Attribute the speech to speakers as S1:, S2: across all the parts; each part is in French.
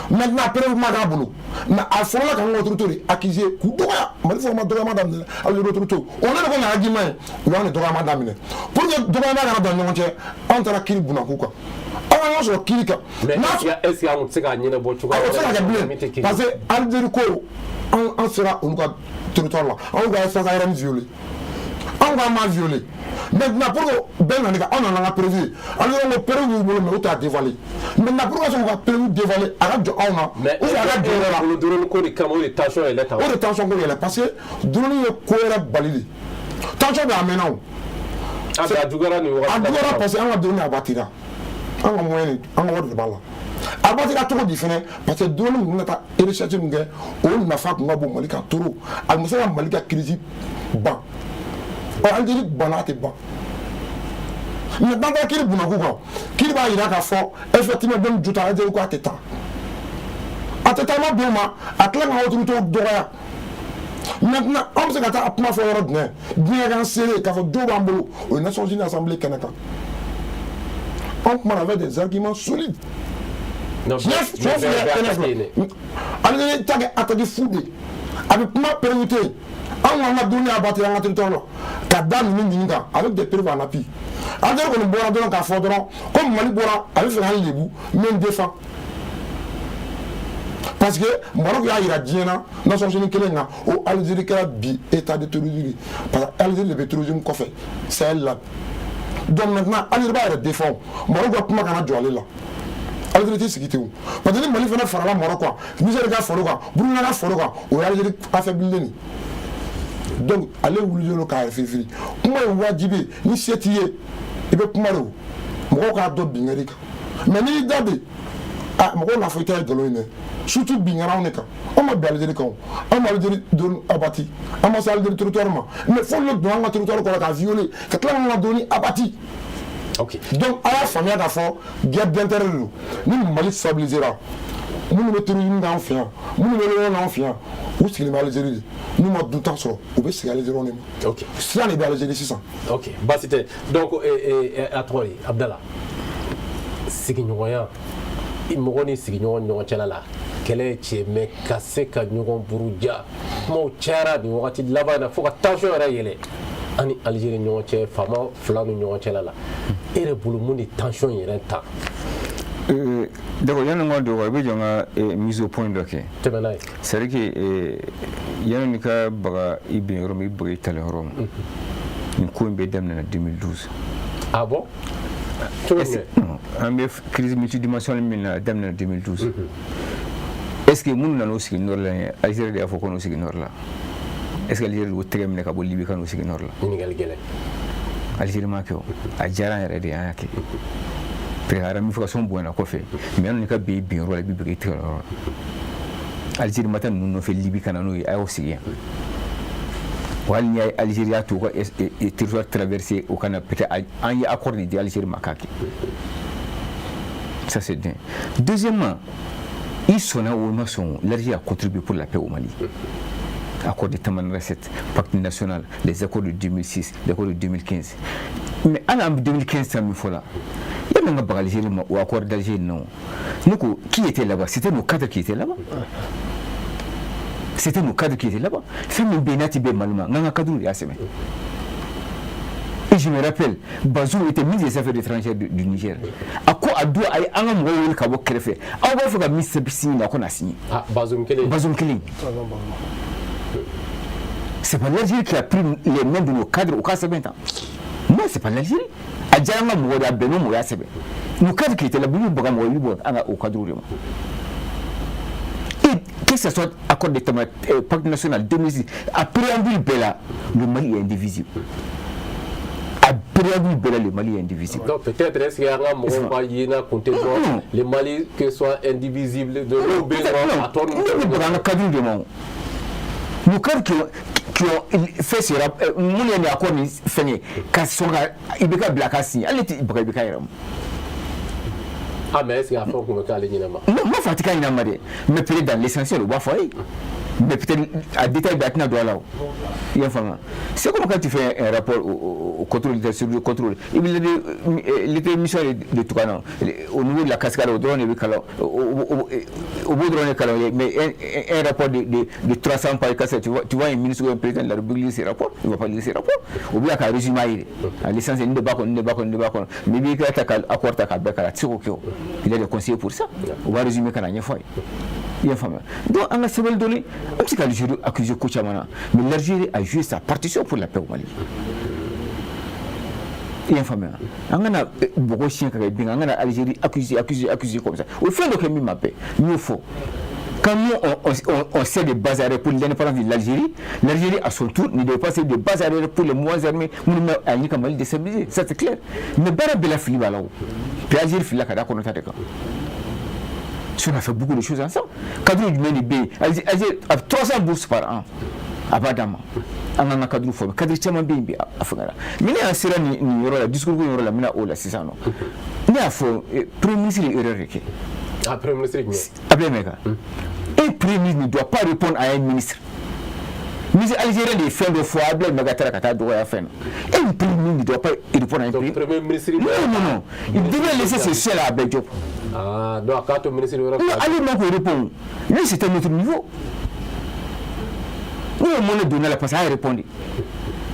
S1: maintenant après magabulu na afola kan autorité accusé ku doya mali fo ma doya madame al autorité on est ko na argument on est doya madame pour que doya madame dans non chez entre la kiri buna ko on so kilika
S2: mais est-ce qu'il y a un tsika ni na bo chuka
S1: parce que Algérie ko on sera on va territoire là on va sans rien violer on va mal violer maintenant pour ben on en a prévu alors on prévu mais on t'a dévoilé maintenant pour on va prévu dévoiler arabe on a
S2: mais le drone ko ni kamo les tensions et les
S1: tensions ko est parce que drone ko era balili tension ba maintenant
S2: ah dugara ni
S1: dugara parce que on va donner à batira on va moyen on va de balle a batira trop différent parce que drone on a recherche ngé on na fa ko ngabo malika toro al musala malika crise ban Algérie banate ban mais dans la kiri bunaku quoi kiri ba ira ka fo effectivement dem juta Algérie ko ateta ma boma atla nga autorité doya maintenant on se gata apma fo yoro dne bien gan serré ka fo do bambolo aux Nations Unies assemblée Canada on avait des arguments solides non Algérie tag attaqué foudé avec ma permuté on a donné à battre en territoire avec des preuves en appui. Alors qu'on boit dans un fondement, comme Mali boit avec un libou, même défend. Parce que Maroc a Diana, dans son génie Kéléna, au Algérie qui a bi état de terrorisme. Parce que Algérie le terrorisme qu'on fait, c'est elle là. Donc maintenant, Algérie va défendre. Maroc va comment qu'on a dû aller là. Algérie c'est qui où? Parce que Mali fait faire la Maroc quoi. Nous allons faire quoi? Brunei la faire quoi? Au Algérie a fait blindé. Donc allez vous le cas février moi wajibé ni setié et be kumaro mo ko ado bingerika mais ni dabe ah mo na fo tel dolo ne surtout bingara on ka on ma balé ko on ma dire don abati on ma salle de territoire mais faut le don en territoire ko la violer que là on a donné abati.
S2: OK
S1: donc à la famille d'affaires guerre d'intérêt nous Mali stabilisera nous le tourisme d'enfant nous le l'enfant où c'est le Algérie nous m'a tout temps sur où c'est l'Algérie on est
S2: OK
S1: ça les Algérie 600
S2: OK bah c'était donc à toi Abdallah siginyoya imogoni siginyo nyo chalala kele cheme kaseka nyogon buruja mo chara ni wakati labana foka tension ra yele ani Algérie nyo che fama flanu nyo chalala ere bulu mundi tension yere ta
S3: d'accord il y a un de be jonga mise au point doké c'est vrai que il y a une ka baga ibe rom ibe tale rom ni ko be demna 2012
S2: ah bon
S3: un crise multidimensionnelle min demna 2012 est-ce que mun nano sigi nord la Algérie de afoko no sigi nord la est-ce que Algérie wo tegemne ka bo libi kan no sigi nord la
S2: ni gal gele
S3: Algérie ma ko a jaran yare de ayake préparer mi façon bonne ko fait mais on ka bi bien rôle bi bi tiro Algérie matin nous no fait libi kana no ay aussi wal ni Algérie a tout et territoire traversé au kana peut-être en y accordé d'Algérie makaki ça c'est bien. Deuxièmement ils sont là où l'Algérie a contribué pour la paix au Mali. Accord de Taman Recette, pacte national, les accords de 2006, les accords de 2015. Mais en 2015, ça me faut là. Il y a un Algérie ou accord d'Algérie, non. Nous, qui était là-bas? C'était nos cadres qui étaient là-bas. C'était nos cadres qui étaient là-bas. C'est nous Benati Bemalma, Nanga Kadou et Aseme. Et je me rappelle, Bazou était ministre des Affaires étrangères du Niger. À quoi a dû aller à un moment où il a fait? On va faire un ministre de signé, on a signé.
S2: Ah, Bazoum
S3: Kelly. C'est pas l'Algérie qui a pris les mains de nos cadres au cas de 20 ans. Non, c'est pas l'Algérie. Adjama Mouada Beno Mouya Sebe. Nos cadres qui étaient là, au cadre. Et que ce soit accord de pacte national 2006, après un Bella, le Mali est indivisible. Le Mali est indivisible.
S2: Donc peut-être est-ce qu'il y a un moment le Mali que soit indivisible de nos besoins à ton
S3: nom. Nos cadres qui ont fait ce rapport, nous les accords finis, quand ils ont blacassi, elle était Ibrahim.
S2: Ah mais est-ce qu'il y a un fond comme ça les Ninama?
S3: Non, moi Fatika Ninamade, mais peut-être dans l'essentiel au Bafoy. mais peut-être à détail d'Atna doit là. Il y a c'est comme quand tu fais un rapport au contrôle, sur le contrôle. Il y a les missions de tout cas, au niveau de la cascade, au drone, au bout de drone, mais un rapport de 300 pages cassette, tu vois un ministre ou un président de la République lire ces rapports, il ne va pas lire ces rapports. Ou bien qu'à résumer, à l'essence, il ne débat pas, mais bien qu'il y a un accord avec la Tsirokyo, il y a des conseillers pour ça. On va résumer quand il y a il y a donc on a ces données, on sait qu'Algérie a accusé Kouchamana, mais l'Algérie a joué sa partition pour la paix au Mali. Il y a on a beaucoup de chiens qui ont bien, on a Algérie accusé comme ça. Au fond de ce qu'il m'a fait, il faut. Quand nous on sait des bases arrêts pour l'indépendance de l'Algérie, l'Algérie à son tour ne doit pas ser des bases arrêts pour les moins armés, nous à Mali déstabilisé, ça c'est clair. Ne pas la filiale là-haut. Puis l'Algérie fait la cadre qu'on a fait. On a fait beaucoup de choses ensemble. Cadre du Ménibé, Algérie a 300 bourses par an. À Badama. On a un cadre formé. Cadre tellement bien à Fongara. Mais il y a un série de discours qui est là, mais c'est ça non. Il y a un premier ministre qui est erreur.
S2: Ah, premier ministre qui est.
S3: Un premier ministre ne doit pas répondre à un ministre. Mais Algérien des fins de foi, Abel Magatara Kata doit faire. Un premier ministre ne doit pas répondre à un
S2: premier ministre.
S3: Non. Il devait laisser ses ciels à Abel Diop.
S2: Ah, donc quand le ministre
S3: non, allez, non, pour répondre. Lui, c'est un autre niveau. Nous, on a donné la place à répondre.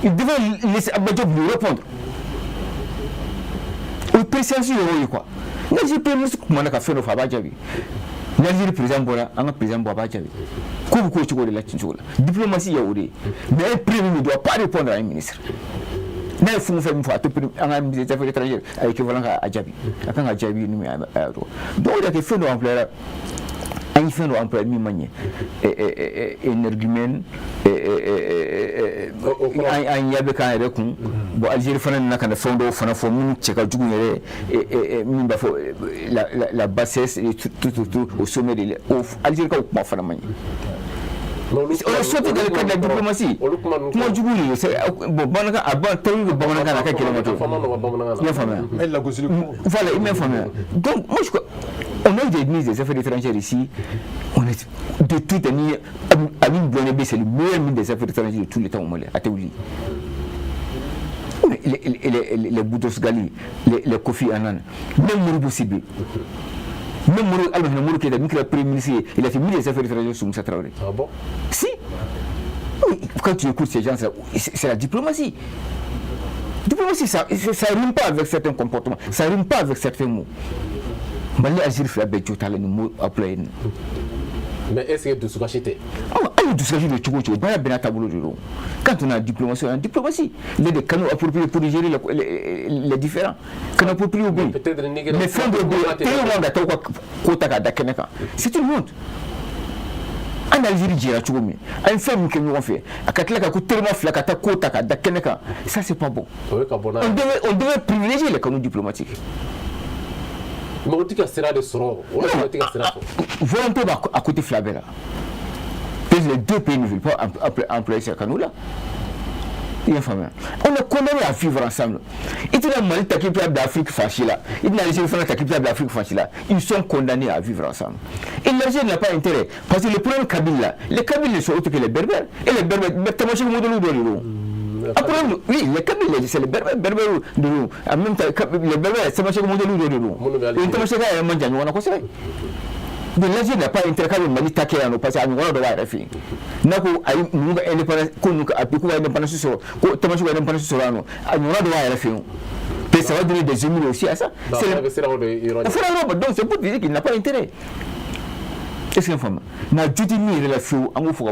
S3: Il devait laisser Abel Diop lui répondre. Le président, c'est quoi? L'Algérie premier ministre, comment on a fait nos Fabadjabi? L'Algérie président Bora, un président Babadjabi. Comme quoi tu vois de la Tinchola. Diplomatie, il y a oublié. Mais un premier ministre ne doit pas répondre à un ministre. Mais il faut faire une fois, un ministre des Affaires étrangères avec équivalent à Djabi. À Djabi, nous, donc, il y a des faits d'emploi. Il fait l'emploi de manière énergumène un yabe kan yɛrɛ kun bon Algérie fana nana ka na fɛn dɔw fana fɔ minnu cɛ ka jugu yɛrɛ min b'a fɔ la bassesse et tout au sommet de Algérie ka kuma fana man ɲi. On a sauté dans le cadre de la diplomatie. Comment du coup, bon, Banaka a bon taille de Banaka à quelques kilomètres. Voilà, il m'a informé. Donc, moi, on a des ministres des Affaires étrangères ici. On est de tout année. Amin Bouanébé, c'est le meilleur ministre des Affaires étrangères de tout le temps au Mali, à Théouli. Les Boudos Gali, les Kofi Annan, même Mourou Sibé. Même Mourou qui est le premier ministre, il a fait ministre des Affaires étrangères sous Moussa Traoré.
S2: Ah bon?
S3: Si. Quand tu écoutes ces gens, c'est la diplomatie. Diplomatie, ça ne rime pas avec certains comportements, ça ne rime pas avec certains mots. Mali Algérie fait la bête, tu as le mot appelé.
S2: Mais est-ce que tu as acheté?
S3: Quand on a diplomatie, les canaux appropriés pour gérer les différents. Canaux appropriés au pays. Mais fin de c'est une honte. En Algérie, j'ai un femme que nous avons fait. À Katlaka, tellement flacata, Kotaka, Dakeneka. Ça, c'est pas bon. On devait privilégier les canaux diplomatiques.
S2: Volonté
S3: à côté Flabella. Les deux pays ne veulent pas employer ces canaux-là. On est condamné à vivre ensemble. Il y a Mali Takipia d'Afrique fâchée là. Il y a l'Algérie Takipia d'Afrique fâchée là. Ils sont condamnés à vivre ensemble. Et l'Algérie n'a pas intérêt. Parce que le problème Kabyle là, les Kabyles ne sont autres que les Berbères. Et les Berbères, oui, les Kabyles, c'est les Berbères de l'eau. En même temps, les Berbères, c'est le modèle de l'eau. Donc l'Algérie n'a pas intérêt à Mali taquer à nos passés à nous voir de la RFI. N'a pas indépendance, qu'on a pu indépendance sur, comment tu vas indépendance sur la nous, à nous voir de la RFI. Et ça va donner des émules aussi à ça. C'est donc c'est pour dire qu'il n'a pas intérêt. Est-ce qu'un femme n'a dû dire ni la fou, en vous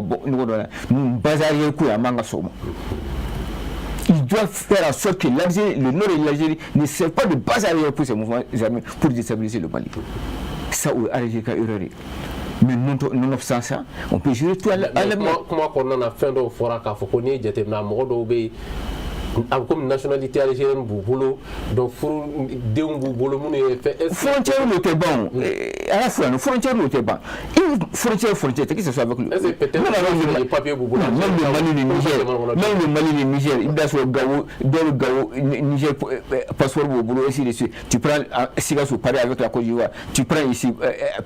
S3: nous bazarier coup à manga soma. Ils doivent faire en sorte que l'Algérie, le nord de l'Algérie ne servent pas de base arrière pour ces mouvements armés pour déstabiliser le Mali. Ça ou Algérie a erreur. Mais nonobstant ça, on peut gérer tout à la
S2: comment on a fait de fora qu'à Fokoni, j'étais dans mon robé. comme nationalité algérienne b'u bolo donc denw b'u bolo minnu ye fɛn
S3: frontière n'o tɛ ban a y'a fɔ yan frontière n'o tɛ ban frontière tɛ que ce soit avec le
S2: peut-être papier b'u bolo
S3: même le Mali ni Niger i b'a sɔrɔ Gawo dɔw bɛ Gawo Niger passeport b'u bolo ainsi de suite tu prends Sikasso pareil avec la Côte d'Ivoire tu prends ici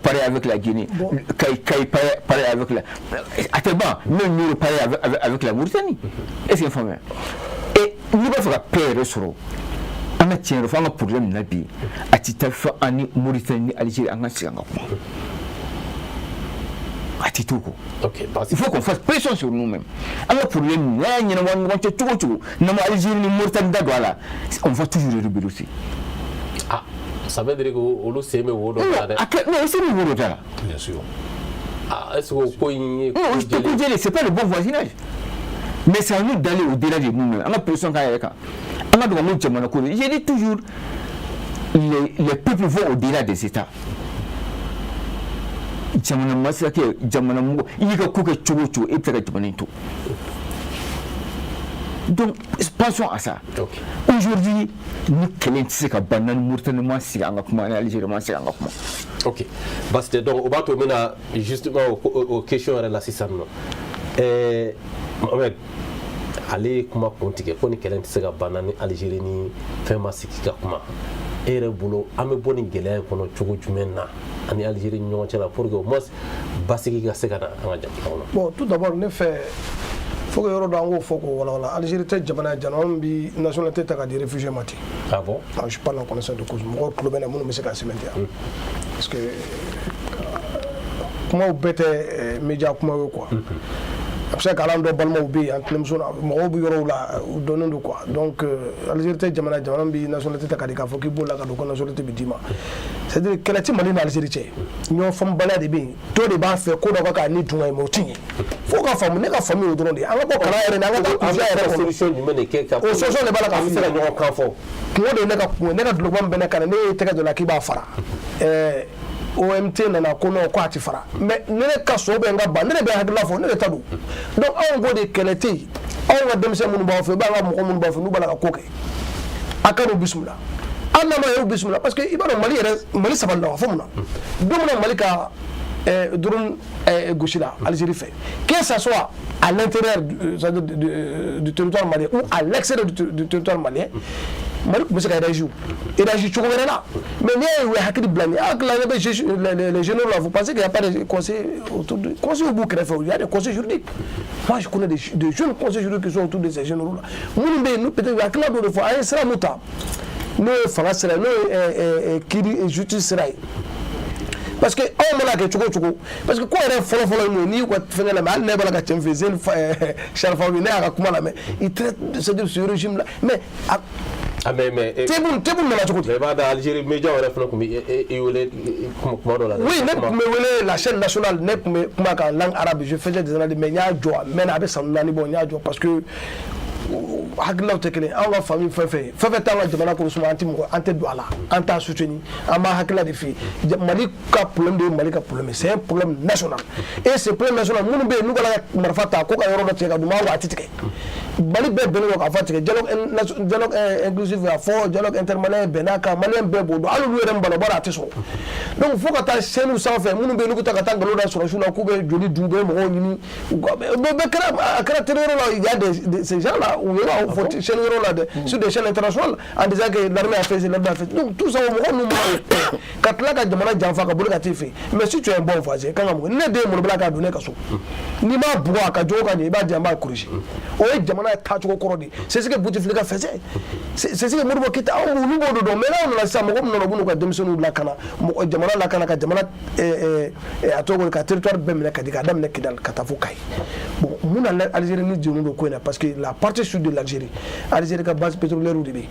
S3: pareil avec la Guinée Kay pareil avec la a tɛ ban même Nioro pareil avec la Mauritanie est-ce que faamuya et n'i b'a fɛ ka paix yɛrɛ sɔrɔ an ka tiɲɛ yɛrɛ fɔ an ka problème na bi a tɛ taa fɔ an ni Mauritanie ni Algérie an ka sigi an ka kuma a tɛ t'o kɔ il faut qu'on fasse pression sur nous-mêmes an ka problème n'a y'a ɲɛnabɔ ɲɔgɔn cɛ cogo cogo n'an ma Algérie ni Mauritanie da don a la on va toujours rebeloter
S2: ah ça veut dire que olu sen bɛ wo dɔ la dɛ
S3: non sen bɛ wo dɔ la
S2: bien sûr ah est-ce que o ko in ye
S3: ko jɛlen c'est pas le bon voisinage mais c'est à nous d'aller au-delà de nous-mêmes an ka pression k'a yɛrɛ kan an ka dɔn ko jamana ko je dis toujours les peuples vont au-delà des États jamana masakɛ jamana mɔgɔ i y'i ka ko kɛ cogo o cogo e bɛ se ka jamana in to donc pensons à ça aujourd'hui ni kɛlɛ tɛ se ka ban n'an ni Mauritanie ma sigi an ka kuma ani Algérie ma sigi an ka kuma
S2: ok basi tɛ donc o b'a to n bɛna justement o question yɛrɛ la sisan nɔ Mohamed ale ye kuma kun tigɛ ko ni kɛlɛ tɛ se ka ban ni Algérie ni fɛn ma sigi ka kuma e yɛrɛ bolo an bɛ bɔ nin gɛlɛya in kɔnɔ cogo jumɛn na ani Algérie ni ɲɔgɔn cɛ la pour que au moins basigi ka se ka na an ka jamana kɔnɔ.
S4: Bon tout d'abord ne fɛ faut que yɔrɔ dɔ an k'o fɔ k'o walawala Algérie tɛ jamana ye jamana min bi nationalité ta ka di réfugié ma ten.
S2: Ah bon?
S4: Je suis pas en connaissance de cause mɔgɔw tulo bɛ ne minnu bɛ se ka sɛbɛntiya parce que kumaw bɛɛ tɛ média kumaw ye quoi. A bɛ se ka kalan dɔ balimaw bɛ yen an tɛnɛmuso mɔgɔw bɛ yɔrɔw la u dɔnnen don quoi donc Algérie tɛ jamana min bi nationalité ta ka di k'a fɔ k'i b'o la ka don ko nationalité bɛ d'i ma c'est à dire kɛlɛ tɛ Mali ni Algérie cɛ ɲɔgɔn faamubaliya de bɛ yen dɔ de b'a fɛ ko dɔ ka k'a ni dunga ye mais o tɛ ɲɛ fo ka faamu ne ka faamu y'o dɔrɔn de ye an ka bɔ kalan yɛrɛ ni an ka taa kufiya yɛrɛ kɔnɔ
S2: solution jumɛn de kɛ ka
S4: o solution de b'a la ka
S2: fɔ se ka ɲɔgɔn kan fɔ
S4: kungo de ye ne ka kungo ne ka dulokiba min bɛ ne kan ne ye tɛgɛ dɔ la k'i b'a fara OMT nana ko non ko a tɛ fara mais ne ka so bɛ n ka ban ne de bɛ hakilila fɔ ne de ta don donc anw ko de kɛlɛ tɛ yen anw ka denmisɛn minnu b'aw fɛ b'an ka mɔgɔ minnu b'aw fɛ n'u b'a la ka ko kɛ a ka n'u bisimila an n'a ma ye u bisimila parce que i b'a dɔn Mali sabali la fɔ mun na don min na Mali ka drone gosira Algérie fɛ que ça soit à l'intérieur du territoire malien ou à l'extérieur du territoire malien Mali tun bɛ se ka réagir cogo wɛrɛ la mais n'i y'a ye u ye hakili bila nin ye hakili la ne bɛ les généraux là vous pensez qu'il y a pas de conseil autour de conseil b'u kɛrɛfɛ il y a des conseils juridiques moi je connais des jeunes conseils juridiques qui sont autour de ces généraux là minnu bɛ yen peut-être hakili la dɔ de fɔ an ye sira mun ta n'o ye fanga sira ye n'o ye kiiri justice sira ye parce que aw mana kɛ cogo cogo parce que ko yɛrɛ fɔlɔ-fɔlɔ ye mun ye n'i y'u ka fɛngɛ lamɛn hali ne b'a la ka cɛ min fɛ Zeni Sharifaw ne y'a ka kuma lamɛn il traite c'est-à-dire ce régime là mais
S2: mais
S4: tebul nana cogo di
S2: i b'a dɔn Algérie média yɛrɛ fana tun bɛ i wele kuma dɔ la
S4: oui ne tun bɛ wele la chaîne nationale ne tun bɛ kuma kan langue arabe je faisais des analyses mais n y'a jɔ a mɛnna a bɛ san 4 bɔ n y'a jɔ parce que hakililaw tɛ kelen anw ka famille fɛn fɛn t'an ka jamana kɔnɔ suma an tɛ don a la an t'a soutenir an b'a hakilila de f'i ye Mali ka problème de ye Mali ka problème c'est un problème national et ce problème national minnu bɛ yen n'u b'a la ka marifa ta ko ka yɔrɔ dɔ tigɛ ka d'u ma a tɛ tigɛ Mali bɛɛ bɛnnen don k'a fɔ tigɛ dialogue inclusif a fɔ dialogue intermalien bɛnn'a kan maliyɛn bɛɛ b'o dɔn hali olu yɛrɛ min bala a tɛ sɔrɔ donc fo ka taa chaîne sanfɛ minnu bɛ yen n'u bɛ taa ka taa nkalon da sɔrɔsiw la k'u bɛ joli dun u bɛ mɔgɔw ɲini a kɛra télé yɔrɔ la il y a ces gens là u yɛrɛ aw fɔ chaîne yɔrɔ la dɛ sur des chaînes internationales en disant que l'armée a fait l'armée a fait donc tout ça mɔgɔ ninnu ma ka tila ka jamana janfa ka boli ka t'i fɛ mais si tu es un bon voisin kan ka mɔgɔ ne den ye molobila k'a don ne ka so n'i m'a bugɔ a ka jogo ka ɲɛ i b'a di an b'a corriger o ye jamana taacogo kɔrɔ de ye c'est ce que Bouteflika faisait c'est ce que Modibo Keïta anw olu b'o de dɔn mais n'anw nana sisan mɔgɔ min nana u b'u n'u ka denmisɛnninw lakana jamana lakana ka jamana a tɔgɔ ka territoire bɛɛ minɛ ka di k'a daminɛ Kidal ka taa fo Kayi bon mun na Algérie ni jɛnnen don ko in na parce que la partie sud de l'Algérie Algérie ka base pétrolière de bɛ yen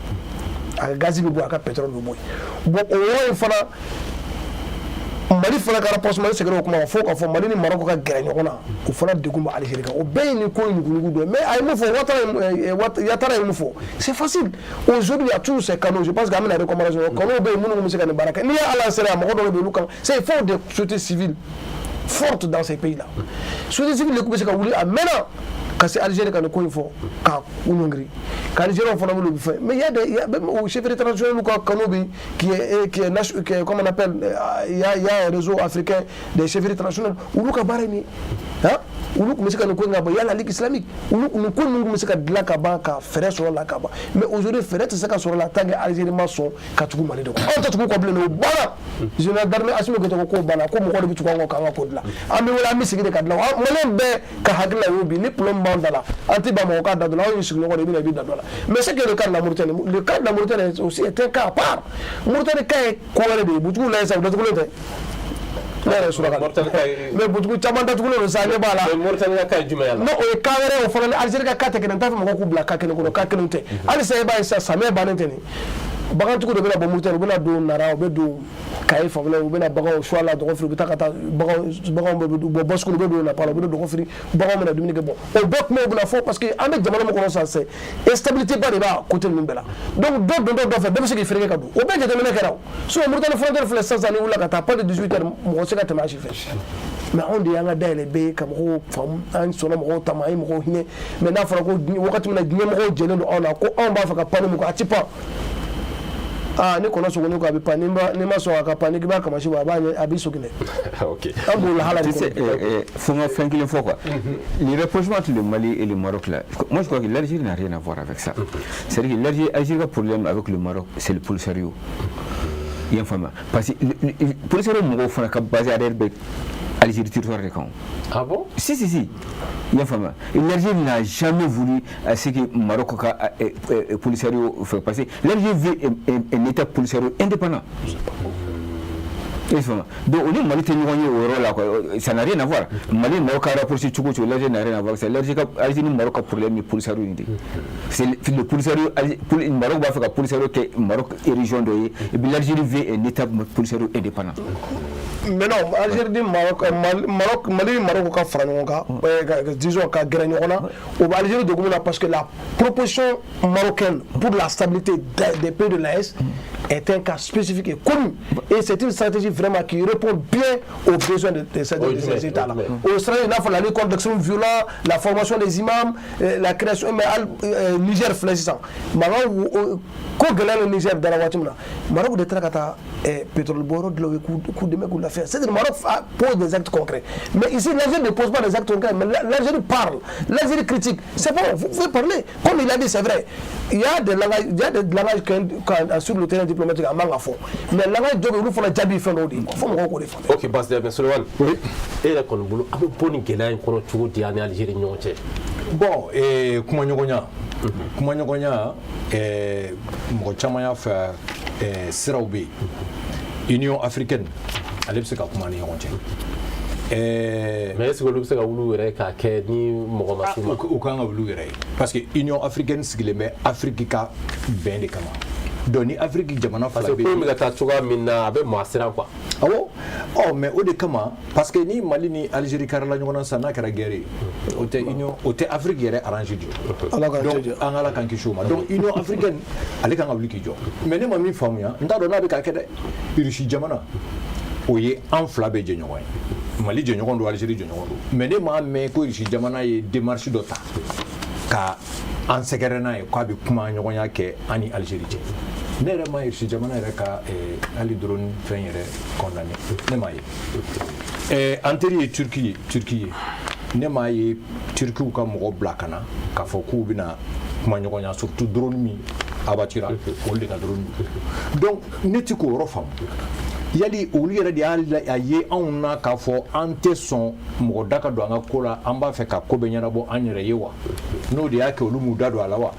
S4: a ka gaz bɛ bɔ a ka pétrole bɛ bɔ yen bon o yɔrɔ in fana Mali fana ka rapport Mali sɛgɛrɛ o kuma fo k'a fɔ Mali ni Maroc ka gɛrɛ ɲɔgɔn na o fana degun bɛ Algérie kan o bɛɛ ye nin ko in ɲuguɲugu dɔ ye mais a ye mun fɔ Ouattara ye mun fɔ c'est facile aujourd'hui il y a tous ces canaux je pense qu'an bɛna recommandation canaux bɛ yen minnu bɛ se ka nin baara kɛ n'i ye Ala sera mɔgɔ dɔw bɛ olu kan c'est il faut des sociétés civiles fortes dans ces pays là société civile de bɛ se ka wuli a mɛnna ka se Algérie ka nin ko in fɔ ka u ɲɔngiri qu'Algériens font le fait. Mais il y a même au chef international Kanobi qui est comme on appelle, il y a un réseau africain des chefs internationaux où nous Barani, hein, où nous commençons à nous connaître, il y a la Ligue islamique, où nous commençons à la Kaba, à faire sur la Kaba. Mais aujourd'hui, faire ça sur la tag algérienne sont Katou Mali. On t'a tout compris le bala. Je n'ai pas assumé que tu as bala, comme on dit tu vas en code là. Ami wala mi sigi de kadla. Mon be ka hagla yobi ni plomb bandala. Anti ba mo ka da la on sur le roi de bi da dola. Mais c'est que le cas de la Mauritanie, le cas de la Mauritanie aussi est un cas à part. Mauritanie kay ko wala de butu la sa da ko le mais butugu caman datugulen don sa ɲɛ b'a la
S2: Mauritanie ka jumɛn ya la
S4: non o ye cas wɛrɛ o fana ni Algérie ka cas tɛ kelen n t'a fɛ mɔgɔw k'u bila cas kelen kɔnɔ cas kelen tɛ hali sisan i b'a ye sisan samiyɛ bannen tɛ nin bagantigiw de bɛna bɔ Mauritanie u bɛna don Nara u bɛ don Kayi fanfɛla u bɛna baganw choix la dɔgɔ firi u bɛ taa ka taa baganw bɛ bɔ bɔsukulu u bɛ don Napal u bɛ dɔgɔ firi baganw bɛna dumuni kɛ bɔ o bɛɛ kuma u bɛna fɔ parce que an bɛ jamana min kɔnɔ sisan c'est instabilité ba de b'a côté ninnu bɛɛ la donc dɔ don dɔ fɛ bɛɛ bɛ se k'i fereke ka don o bɛɛ jateminɛ kɛra o sinon Mauritanie frontière filɛ sisan ni wulila ka taa pas de 18 heures mɔgɔ se ka tɛmɛ a si fɛ mais anw de y'an ka dayɛlɛ bɛɛ ye ka mɔgɔw faamu an sɔnna mɔgɔw ta ma an ye mɔgɔw hinɛ mais n'a fɔra ko wagati min na ɲɛmɔgɔw jɛlen don anw na ko anw b'a fɛ ka pan min kɔ a ti pan ni kɔnɔ sogoni ko a bɛ pan ni ma sɔn a ka pan ni k'i b'a kamasi bɔ a b'i sogi dɛ
S2: ok
S4: an b'o lahala de
S3: faut nga fɛn kelen fɔ quoi les rapprochements entre le Mali et le Maroc là moi je crois que l'Algérie n'a rien à voir avec ça c'est-à-dire que l'Algérie a problème avec le Maroc c'est le Polisario il y a un femme parce que le Polisario mɔgɔw fana ka basé arrière bɛ Algérie territoire de kan
S2: ah bon
S3: si il y a un femme l'Algérie n'a jamais voulu ce que Maroc ka Polisario fait passer l'Algérie veut un état Polisario indépendant donc on est Mali tɛ ɲɔgɔn ye o yɔrɔ la quoi ça n'a rien à voir Mali Maroc ka rapproché cogo cogo l'Algérie n'a rien à voir c'est l'Algérie ni Maroc ka problème ye Polisario in de c'est le Polisario Maroc b'a fɛ ka Polisario kɛ Maroc région dɔ ye et puis l'Algérie veut un état Polisario indépendant
S4: mais non Algérie ni Mali ni Maroc ka fara ɲɔgɔn kan disons ka gɛrɛ ɲɔgɔn na o bɛ Algérie degun na parce que la proposition marocaine pour la stabilité des pays de l'AES est un cas spécifique et connu et c'est une stratégie vraiment qui répond bien aux besoins de ces États-là. Au Sahel, il faut la lutte contre l'extrémisme violent, la formation des imams, la création, mais Niger fléchissant. Maintenant, quand le Niger dans la voiture, Maroc de Trakata pétrole boro de l'eau coup de mec ou l'affaire. C'est-à-dire Maroc pose des actes concrets. Mais ici, l'Algérie ne pose pas des actes concrets, mais l'Algérie parle, l'Algérie critique. C'est bon, vous pouvez parler. Comme il a dit, c'est vrai. Il y a des langages sur le terrain diplomatique à Mangafo. Mais le langage de l'eau, il faut la jabi faire l'eau.
S2: Ok, parce que Solomon, et la Konbulu, a peu poni gela en kono chugo di ane Algérie nyonche.
S5: Bon, kuma nyogonya, mo chama ya fa siraube Union africaine, ale bse ka kuma ni nyonche.
S2: Mais est-ce que le bse ka wulu yere ka ke ni mo ma suma
S5: o kan ga wulu yere parce que Union africaine sigile mais Afrique ka ben de kama. Doni Afrique jamana fala
S2: be mi ta chuga minna abe mo asira quoi.
S5: Oh mais o de kama parce que ni Mali ni Algérie karala nyona sana kara guerre ote Union ote Afrique yere arrangé dio donc angala kan kishuma donc Union africaine ale kan abli ki jo mais ne ma mi famu ya nda do na be ka kede irishi jamana oye en flabe je nyon Mali je nyon do Algérie je nyon do mais ne ma me ko irishi jamana ye démarche dota ka en sekerena e ko abi kuma nyon ya ke ani Algérie je ne yɛrɛ ma irishi jamana yɛrɛ ka hali drone fɛn yɛrɛ condamné ne m'a ye an teri ye Turki ye ne m'a ye Turkiw ka mɔgɔ bila ka na k'a fɔ k'u bɛna kuma ɲɔgɔn ya surtout drone min abatira olu de ka drone donc ne ti k'o yɔrɔ faamu yali olu yɛrɛ de y'a ye anw na k'a fɔ an tɛ sɔn mɔgɔ da ka don an ka ko la an b'a fɛ ka ko bɛ ɲɛnabɔ an yɛrɛ ye wa n'o de y'a kɛ olu m'u da don a la wa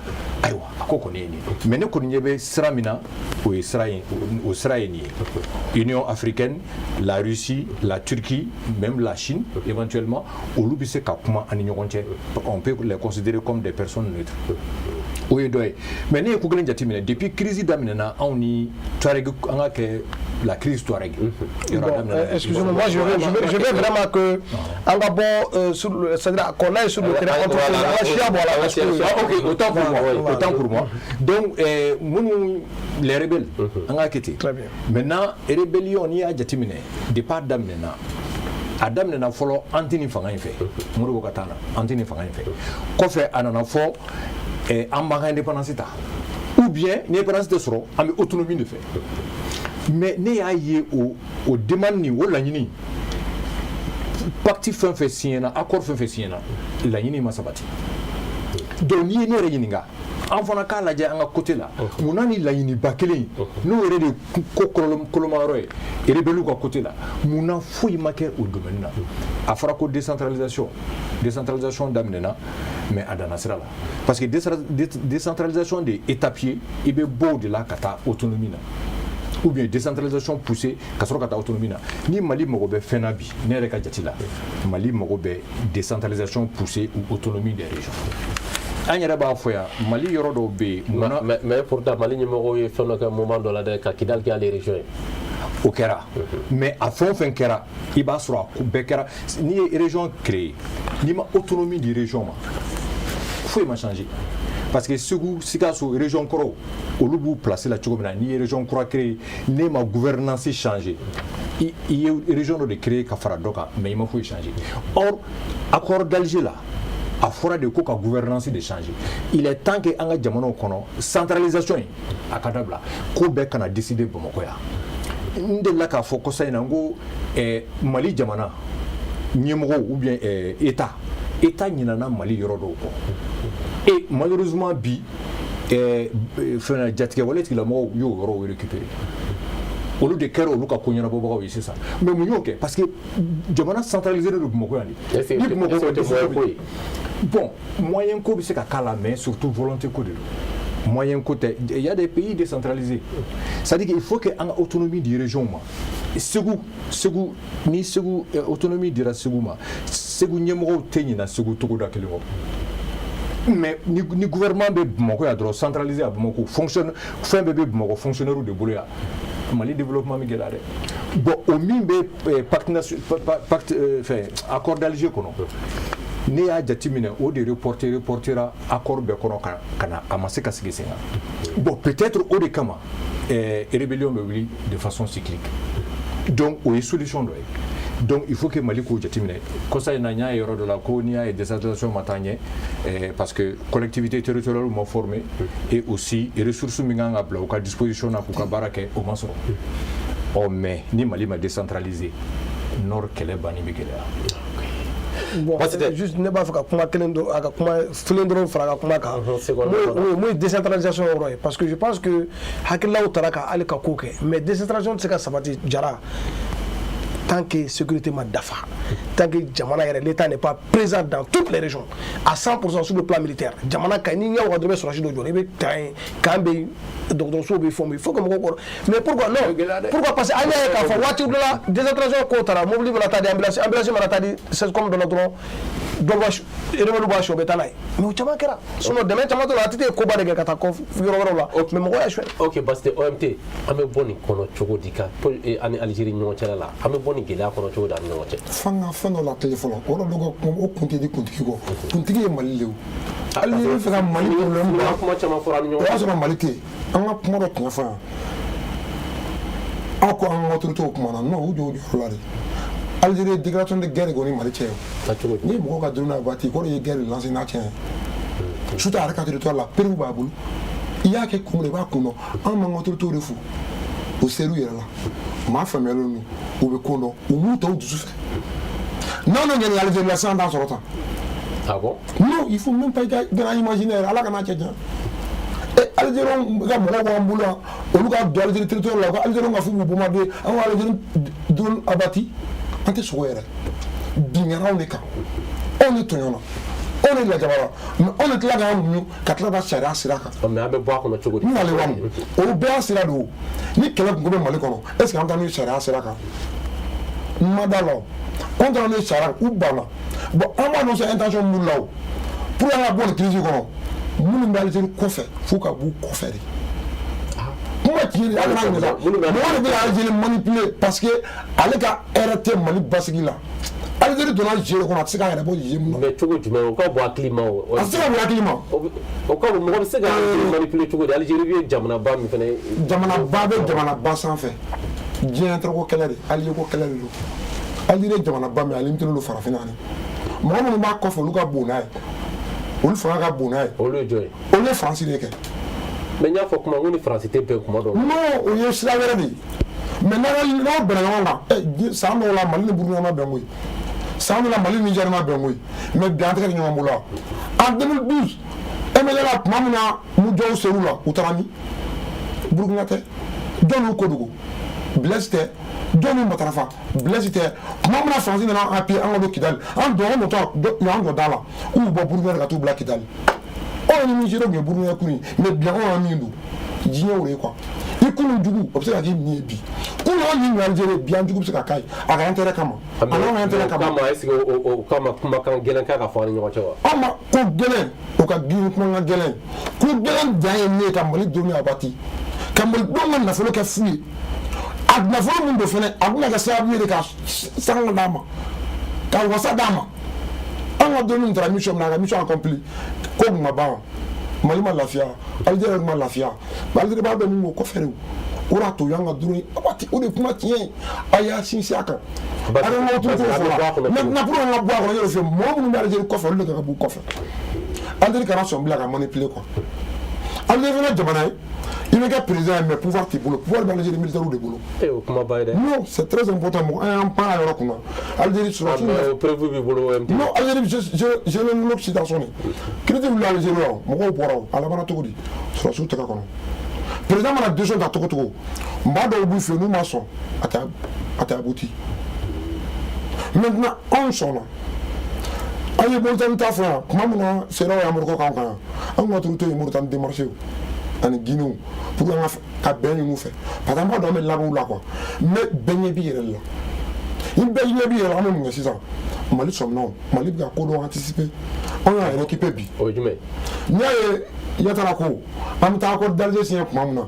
S5: ayiwa a ko kɔni ye nin ye mais ne kɔni ɲɛ bɛ sira min na o sira ye nin ye Union africaine la Russie la Turquie même la Chine éventuellement olu bɛ se ka kuma ani ɲɔgɔn cɛ on peut les considérer comme des personnes neutres o ye dɔ ye mais ne ye ko kelen jateminɛ depuis crise daminɛna anw ni Touareg an ka kɛ la crise Touareg.
S4: Excusez-moi, moi je veux vraiment que on va bon c'est-à-dire qu'on aille sur le terrain
S5: ok, autant pour moi. Donc les rebelles on a quitté.
S4: Très bien.
S5: Maintenant rébellion ni a jateminɛ départ daminɛna a daminɛna fɔlɔ an tɛ nin fanga in fɛ Modibo ka taa na an tɛ nin fanga in fɛ kɔfɛ a nana fɔ an b'an ka indépendance ta ou bien ni indépendance tɛ sɔrɔ an bɛ autonomie de fɛ mais ne y'a ye o demande ni o laɲini pacte fɛn fɛn signé na accord fɛn fɛn signé na laɲini ma sabati donc n'i ye ne yɛrɛ ɲininka an fana k'a lajɛ an ka côté la munna ni laɲiniba kelen n'o yɛrɛ de ko kolomayɔrɔ ye rebelliw ka côté la munna foyi ma kɛ o domaine na a fɔra ko décentralisation daminɛna mais a danna sira la parce que décentralisation de étapier i bɛ bɔ o de la ka taa autonomie na ou bien décentralisation poussée ka sɔrɔ ka taa autonomie na ni Mali mago bɛ fɛn na bi ne yɛrɛ ka jate la Mali mago bɛ décentralisation poussée ou autonomie des régions an yɛrɛ b'a fɔ yan Mali yɔrɔ dɔw bɛ yen
S2: mais pourtant Mali ɲɛmɔgɔw ye fɛn dɔ kɛ moment dɔ la dɛ ka Kidali kɛ ale région ye
S5: o kɛra mais a fɛn o fɛn kɛra i b'a sɔrɔ a bɛɛ kɛra n'i ye région créer n'i ma autonomie di région ma foyi ma changer parce que Segu Sikaso région kɔrɔw olu b'u placer la cogo min na n'i ye région kura créer n'e ma gouvernance changer i ye région dɔ de créer ka fara dɔ kan mais i ma foyi changer or accord d'Alger la a fɔra de ko ka gouvernance de changer il est temps que an ka jamanaw kɔnɔ centralisation in a ka dabila ko bɛɛ kana décider Bamakɔ yan n delila k'a fɔ kɔsa in na n ko Mali jamana ɲɛmɔgɔw ou bien état ɲinana Mali yɔrɔ dɔw kɔ et malheureusement bi fɛn jatigɛ wale tigilamɔgɔw y'o yɔrɔw récupérer olu de kɛra olu ka ko ɲɛnabɔbagaw ye sisan mais mun y'o kɛ parce que jamana centralisé de Bamakɔ yan de ni Bamakɔ bon moyen ko bɛ se ka k'a la mais surtout volonté ko de don moyen ko tɛ il y a des pays décentralisés c'est-à-dire qu'il faut que an ka autonomie di région ma Segu ni Segu autonomie dira Segu ma Segu ɲɛmɔgɔw tɛ ɲina Segu togoda kelen kɔ mais ni gouvernement bɛ Bamakɔ yan dɔrɔn centralisé à Bamakɔ fonctionne fɛn bɛɛ bɛ Bamakɔ fonctionnaire de bolo yan Mali développement mi gɛlɛya dɛ bon o min bɛ pacte accord d'Alger kɔnɔ ne y'a jateminɛ o de reportera accord bɛɛ kɔnɔ ka na a ma se ka sigi sen kan bon peut-être o de kama rébellion bɛ wuli de façon cyclique donc o ye solution dɔ ye donc il faut que Mali k'o jateminɛ kɔsa in na n y'a ye yɔrɔ dɔ la ko n'i y'a ye décentralisation ma taa ɲɛ parce que collectivité territoriale ma formé et aussi ressources min kan ka bila u ka disposition na k'u ka baara kɛ o ma sɔrɔ mais ni Mali ma décentraliser nord kɛlɛ banni bɛ gɛlɛya.
S4: Bon, juste ne b'a fɛ ka kuma kelen dɔ a ka kuma filen dɔrɔn fara a ka kuma kan mun ye décentralisation yɔrɔ ye parce que je pense que hakililaw taara ka hali ka ko kɛ mais décentralisation tɛ se ka sabati Jara tant que sécurité ma dafa tant que jamana yɛrɛ l'État n'est pas présent dans toutes les régions à 100% sur le plan militaire jamana ka ni ɲɛ wagadu bɛ sɔrɔsi dɔ jɔ i bɛ terrain kan bɛ dɔgɔtɔrɔsow bɛ fɛnw bɛ il faut que mɔgɔw kɔrɔ mais pourquoi non pourquoi parce que an y'a ye k'a fɔ waati dɔ la décentralisation ko taara mobili mana taa di ambulance mana taa di SESCOM dɔ la dɔrɔn dɔw b'a rebelle b'a sɔ u bɛ taa n'a ye mais o caman kɛra sinon dɛmɛ caman tora a tɛ taa koba de kɛ ka taa yɔrɔ wɛrɛw la mais mɔgɔw y'a sɔrɔ.
S2: ok parce que OMT an bɛ bɔ nin kɔnɔ cogo di ka ani Algérie ɲɔgɔn cɛla la an bɛ bɔ nin gɛlɛya kɔnɔ cogo di ani ɲɔgɔn cɛ.
S1: f'an ka fɛn dɔ la tile fɔlɔ o yɔrɔ dɔ ka kuma o kun tɛ di kuntigi kɔ kuntigi ye Mali le ye hali ni bɛ fɛ ka Mali problème bila
S2: kuma caman fɔra ani ɲɔgɔn cɛ
S1: o y'a sɔrɔ Mali tɛ yen an ka kuma dɔ tun ɲɛfɔ yan aw ko an ka autorité o kuma na non u jɔ o jɔyɔrɔ la de Algérie ye déclaration de guerre kɔni Mali cɛ ye ni mɔgɔw ka drone n'a bati k'o de ye guerre lancé n'a cɛ ye surtout a yɛrɛ ka territoire la permis b'a bolo i y'a kɛ kun min na i b'a kun dɔn an b'an ka autorité de fo o ser'u yɛrɛ la maa faamuyalen don u bɛ ko dɔn u m'u ta u dusu fɛ n'an n'o ɲɛni Algérie la sisan t'an sɔrɔ tan
S2: ah bon
S1: non il faut même pas gana imaginer Ala kana cɛ jan Algérie ka mɔgɔw b'an bolo yan olu ka don Algérie territoire la u ka Algérie ka f'u b'u bombarder an ka Algérie drone abati an tɛ sogo yɛrɛ binkɛra anw de kan anw de tɔɲɔna anw de lajabara mais anw de tila k'an muɲu ka tila ka sariya sira kan.
S2: mais an bɛ bɔ a kɔnɔ cogo di.
S1: n nalen wa mun olu bɛɛ y'a sira de o ni kɛlɛ tun bɛ Mali kɔnɔ est ce que an taa n'u ye sariya sira kan n ma da la o an taara n'u ye sariya u banna bon an b'a dɔn sɛ intention min b'u la o pour an ka bɔ nin crise kɔnɔ minnu bɛ Algérie kɔfɛ f'u ka b'u kɔfɛ de. kuma tiɲɛ de ale n'a ɲinɛ mɔgɔ de bɛ Algérie manipuler parce que ale ka hɛrɛ tɛ Mali basigi la Algérie donna jeu kɔnɔ a tɛ se k'a yɛrɛ bɔ jeu min na.
S2: mais cogo jumɛn o ka bɔ hakili ma o.
S1: a tɛ se ka bɔ hakili ma.
S2: o ka bɔ mɔgɔ bɛ se ka Algérie manipuler cogo di Algérie ye jamanaba min fana ye.
S1: jamanaba bɛ jamanaba sanfɛ diɲɛ tɛ ko kɛlɛ de Algérie ko kɛlɛ de don Algérie ye jamanaba min ale limité don farafinna ni mɔgɔ minnu b'a kɔfɛ olu ka bon n'a ye olu fanga ka bon n'a ye
S2: olu ye jɔn ye
S1: olu ye faransi de kɛ
S2: mais n y'a fɔ kuma n ko ni faransi tɛ bɛn kuma dɔ la
S1: non o ye sira wɛrɛ de ye mais n'aw bɛnna ɲɔgɔn kan san dɔw la Mali ni Burukina ma bɛn koyi san dɔw la Mali ni Niger ma bɛn koyi mais bi an tɛgɛ di ɲɔgɔn bolo en 2012 MLA tuma min na mujɔw ser'u la u taara min Burukina tɛ jɔn y'u kodogo Blaise tɛ jɔn y'u matarafa Blaise tɛ tuma min na faransi nana an appuyer an ka don Kidali an jɔ da la u y'u bɔ Burukina ka t'u bila Kidali anw ni Niger tun ye Burukina kun ye mais bi anw ka min don diɲɛ o de ye quoi i kunu jugu o bɛ se ka k'i nin ye bi kunu anw ni Algérie bi an jugu bɛ se ka k'a ye a ka intérêt kama a n'anw ka intérêt kama
S2: est-ce que o kama kumakan gɛlɛn k'a ka fɔ an ni ɲɔgɔn cɛ wa
S1: anw ma ko gɛlɛn o ka girin kumakan gɛlɛn ko gɛlɛn dan ye min ye ka Mali doni a bati ka Malidenw ka nafolo kɛ fu ye a nafolo min don fɛnɛ a bɛna kɛ sababu ye de ka sanga d'a ma ka wasa d'a ma an ka doni taara mission min na a ka mission accompli ko tun ma ban Mali ma lafiya Algérie ma lafiya Algérie b'a dɔn min o kɔfɛ de o de y'a to y'an ka dɔrɔn waati o de kuma tiɲɛ ye a y'a sinsin a kan a ka ŋɔtɔ t'o fɔ la maintenant pour an ka bɔ a kɔnɔ yɛrɛ fɛ mɔgɔ minnu bɛ Algérie kɔfɛ olu de ka b'u kɔfɛ Algérie kana sɔn bila ka manipuler quoi Algérie fana jamana ye i bɛ kɛ président ye mais pouvoir t'i bolo pouvoir bɛ Algérie militaires de bolo
S2: o kuma ba ye dɛ
S1: non c'est très important mɔgɔ an y'an pan a yɔrɔ kunna Algérie sɔrɔsi
S2: o prévu b'i bolo OMT
S1: non Algérie je ne l'Occidental critique wuli Algérie la mɔgɔw bɔra o a labanna cogo di sɔrɔsiw tɛgɛ kɔnɔ président mana décision ta cogo cogo maa dɔw b'u fɛ n'u ma sɔn a tɛ abouti maintenant anw sɔnna an ye Mauritanie ta fɔ yan tuma min na CEDEAO y'an morikɔ k'an kan yan an ka autorité ye Mauritanie démarché ani Guinée pour ka bɛn ɲini u fɛ parce que an b'a dɔn an bɛ labɛnw la quoi mais bɛɛ ɲɛ b'i yɛrɛ de la ni bɛɛ ɲɛ b'i yɛrɛ la an bɛ mun kɛ sisan Mali sɔminna o Mali bɛ ka ko dɔw anticiper anw y'a yɛrɛ occupé bi
S2: o ye jumɛn
S1: n'i y'a ye Yatara ko an bɛ taa accord d'Alger signé tuma min na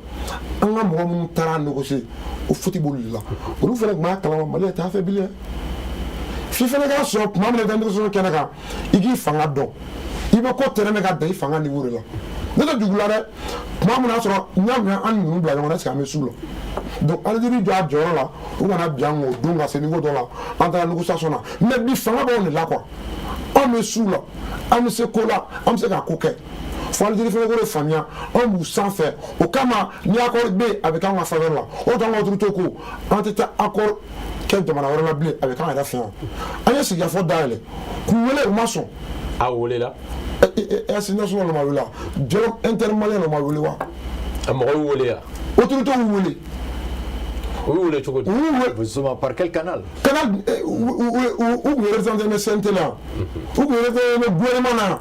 S1: an ka mɔgɔ minnu taara négocier o futi b'olu de la olu fana tun b'a kalama Mali t'a fɛ bilen f'i fana k'a sɔrɔ tuma min na i ka négociation kɛnɛ kan i k'i fanga dɔn i bɛ ko tɛrɛmɛ ka dan i fanga niveau de la ne tɛ dugu la dɛ tuma min na sɔrɔ n'a kun an ninnu bila ɲɔgɔn na est-ce que an bɛ s'u la donc Algérie jɔ a jɔyɔrɔ la u kana bi an k'o don ka se niveau dɔ la an taara négociation na mais bi fanga b'anw de la quoi anw bɛ s'u la an bɛ se ko la an bɛ se ka ko kɛ fo Algérie fana k'o de faamuya anw b'u sanfɛ o kama ni accord bɛ yen a bɛ k'an ka faveur la o t'an ka autorité ko an tɛ taa accord kɛ jamana wɛrɛ la bilen a bɛ k'an yɛrɛ fɛ yan an ye sigikafɔ dayɛlɛ k'u wele u ma sɔn
S2: a welela
S1: national ma wele dialogue intermalien ma wele wa
S2: a mɔgɔ y'u wele yan
S1: autorité y'u wele
S2: o y'u wele cogo di
S5: Justement, par quel canal
S1: canal où vous représentez le CNT là où vous représentez le gouvernement là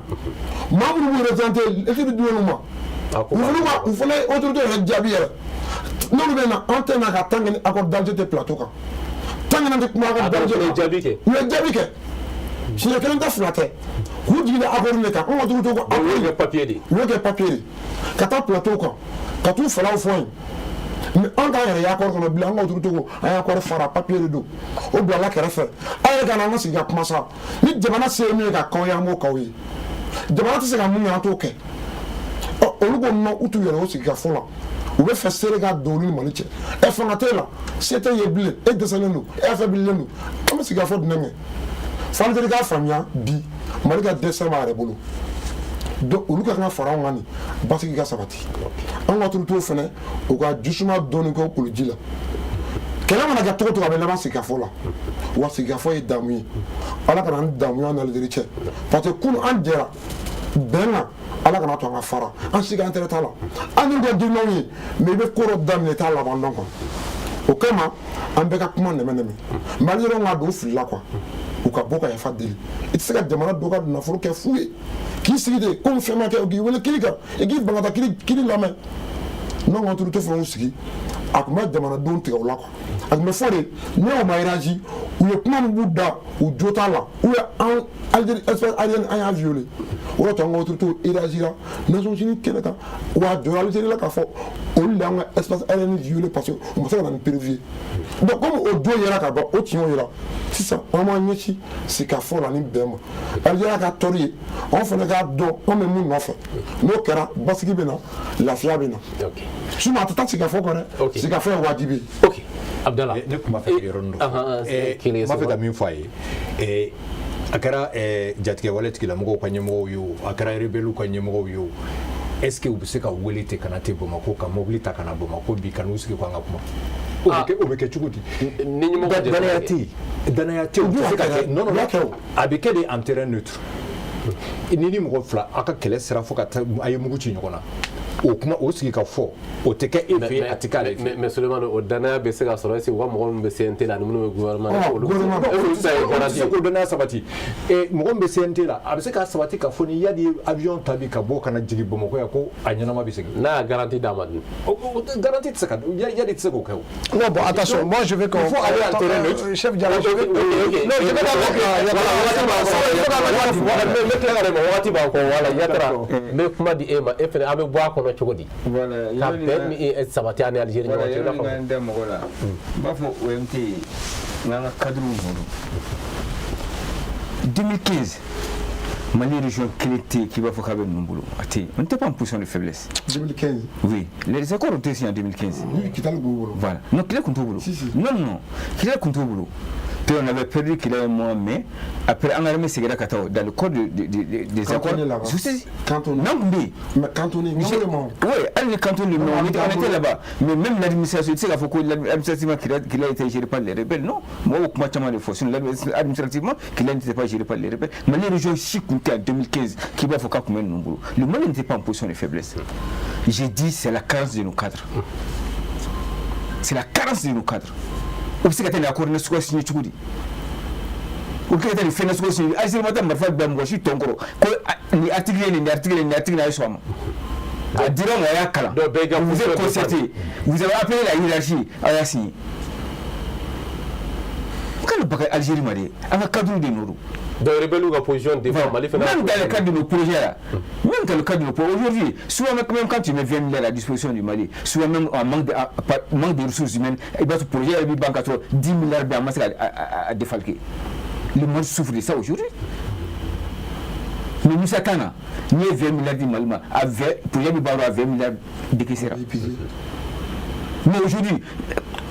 S1: maa minnu b'u représenter équipe du gouvernement u fana ye autorité yɛrɛ jaabi yɛrɛ n'olu bɛ na an tɛ na ka tant que ni accord d'Alger tɛ plateau kan tant que n'an tɛ kuma accord d'Alger kan
S2: u ye jaabi kɛ
S1: u ye jaabi kɛ siɲɛ kelen tɛ fila tɛ k'u jigin accord de kan an ka autorité ko
S2: u y'o kɛ papier de
S1: u y'o kɛ papier de ka taa plateau kan ka t'u falaw fɔ yen mais an k'an yɛrɛ ye accord kɔnɔ bilen an ka autorité ko an ye accord fara papier de don o bilala kɛrɛfɛ an yɛrɛ ka na an ka sigi ka kuma sa ni jamana se ye min ye ka k'aw ye an b'o k'aw ye jamana tɛ se ka mun kɛ an t'o kɛ olu ko non u t'u yɛrɛ o sigi ka fɔ la u bɛ fɛ seere ka don olu ni Mali cɛ fanga t'e la se tɛ ye bilen e dɛsɛlen don e affaiblilen don an bɛ sigi ka fɔ dunɛ kɛ fo Algérie k'a faamuya bi Mali ka dɛsɛ b'a yɛrɛ bolo donc olu ka kan ka fara anw kan nin basigi ka sabati an ka autorités fana u ka jusuma dɔɔni kɛ kuluji la kɛlɛ mana kɛ cogo o cogo a bɛ laban sigikafɔ la wa sigikafɔ ye damu ye ala kana ni damu y'an ni Algérie cɛ parce que kunu an jɛra bɛn kan ala kana to an ka fara an si ka intérêt t'a la an ni ka di n'anw ye mais i bɛ ko dɔ daminɛ i t'a laban dɔn quoi o kama an bɛɛ ka kuma nɛmɛ-nɛmɛ mais Algériens ka don u filila quoi u ka bɔ ka yafa deli i tɛ se ka jamana dɔ ka nafolo kɛ fu ye k'i sigi de komi fɛn ma kɛ k'i wele kiri kan i k'i ban ka taa kiri lamɛn n'anw ka autorité fana y'u sigi a tun bɛ jamanadenw tigɛ o la quoi a tun bɛ fɔ de ni o ma réagi u ye kuma min b'u da u jo t'a la ou bien an Algérie espace aérienne an y'a violé o de to an ka autorité réagira Nations Unies kɛnɛ kan wa a jɔra Algérie la k'a fɔ olu de y'an ka espace aérienne violé parce que u ma se ka na ni prévu donc comme o don yera ka ban o tiɲɛw yera sisan an b'an ɲɛsin sigikafɔ la ni bɛn ma Algérie ka tɔɔri ye anw fana k'a dɔn an bɛ mun nɔfɛ n'o kɛra basigi bɛ na lafiya bɛ na sinon a tɛ taa sigikafɔ kɔ dɛ sigikafɔ ye wajibi ye.
S2: ok Abdallah
S5: ne tun b'a fɛ ka yɔrɔnin dɔ n b'a fɛ ka min fɔ a ye akara jatige wale tikila mɔgɔw ka ɲɛmɔgɔw yo akara rebelu ka ɲɛmɔgɔw yo est-ce que u bɛ se ka wele te kana te Bamako ka mobili ta kana Bamako bi kana u sigi ko an ka kuma o bɛ kɛ cogo di
S2: ni ɲɛmɔgɔ
S5: danaya tɛ u tɛ se ka kɛ non a bɛ kɛ de en terrain neutre ni mɔgɔ fila a ka kɛlɛ sira fo ka taa a ye mugu ci ɲɔgɔn na o kuma o sigi ka fɔ o tɛ kɛ e fɛ yen a tɛ k'ale fɛ
S2: mais Sulemani o danaya bɛ se ka sɔrɔ est-ce que u ka mɔgɔ min bɛ CNT la ani minnu bɛ gouvernement la olu tɛ se k'o danaya sabati mɔgɔ min bɛ CNT la a bɛ se ka sabati ka fɔ ni yadi avion ta bi ka bɔ kana jigin Bamako yan ko a ɲɛnama bɛ segin n'a y'a garantie d'a ma dun
S5: garantie tɛ se ka yadi tɛ se k'o kɛ o
S4: non bon attention moi je vais qu'on
S5: faut aller en terrain neutre
S4: chef Diallo je vais
S2: wagati b'a kɔ wala Yatara n bɛ kuma di e ma e fɛnɛ an bɛ bɔ a kɔnɔ cogo di
S3: voilà
S2: ka bɛn min sabati ani Algérie ɲɔgɔn cɛ
S3: n da mɔgɔ la n b'a fɔ OMT n'an ka cadre bolo 2015 Mali région kelen tɛ k'i b'a fɔ k'a bɛ ninnu bolo a tɛ on n'était pas en position de faiblesse
S1: 2015
S3: oui les accords ont été signés en 2015
S1: Kitale b'u bolo
S3: voilà non Kidal tun t'u bolo non Kidal tun t'u bolo. On avait perdu qu'il ait un mois, mais après, on a remis ces gars dans le code des accords.
S1: Quand on est là-bas. Quand on est oui,
S3: quand on était là-bas. Mais même l'administration, tu sais, il faut que l'administrativement qu'il a été géré par les rebelles. Non, moi, au combattement de force, administrativement, qu'il n'était pas géré par les rebelles. Mais les régions chicoutées en 2015, qui va faire comme un nombre. Le Mali n'était pas en position de faiblesse. J'ai dit, c'est la carence de nos cadres. C'est la carence de nos cadres. O se ka taa accord na suka signé cogo di o ka taa fɛn na suka signé Algérie ma taa marifa bɛɛ mɔgɔ si tɔn kɔrɔ ko ni article a ye sɔn a ma a dira ma a y'a kalan vous êtes concerté vous avez appelé la hiérarchie a y'a signé k'ale baga Algérie ma de an ka cadre de n'o
S2: donc rebelles ka position défend Mali fana
S3: même dans le cadre de nos projets là même dans le cadre de nos projets aujourd'hui souvent même quand tu mets 20 milliards à la disposition du Mali souvent même en manque de ressources humaines et bien ce projet il banque à 10 milliards de masse à défalquer le monde souffre de ça aujourd'hui mais Moussa Kana ni 20 milliards de Mali projet de Baro à 20 milliards de Kessera mais aujourd'hui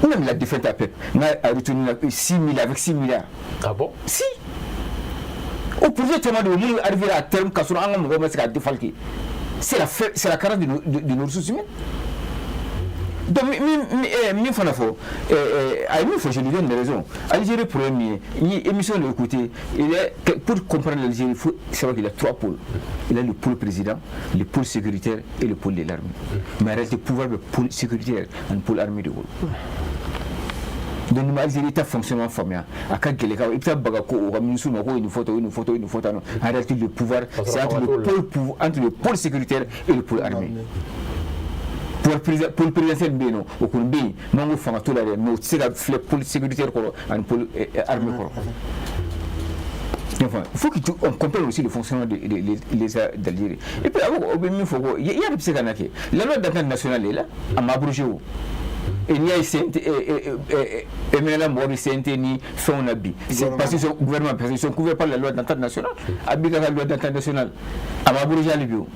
S3: même la défaite à PEP a retenu 6 milliards avec 6 milliards
S2: ah bon
S3: si au projet tellement de nous arriver à terme quand on a un moment à défalquer c'est la carence de nos ressources humaines donc mi fana fo je lui donne des raisons Algérie premier ni émission de côté pour comprendre l'Algérie il faut savoir qu'il y a 3 pôles il y a le pôle président le pôle sécuritaire et le pôle de l'armée mais arrête de pouvoir le pôle sécuritaire et le pôle armée de gaulle donc l'Algérie est fonctionnement familial à quand il y a bagako au ministre une photo non en réalité le pouvoir c'est entre le pôle sécuritaire et le pôle armé pour le présidentiel beno au Kolumbi mango fanga to la mais c'est la pôle sécuritaire ko en pôle armé ko enfin il faut qu'on comprenne aussi le fonctionnement d'Algérie et puis il y a des psy kanake la loi d'entente nationale est là à m'abroger et il y a et maintenant moi CNT ni son habit c'est parce que le gouvernement parce qu'ils sont couverts par la loi d'entente nationale habiter la loi d'entente nationale à m'abroger le bio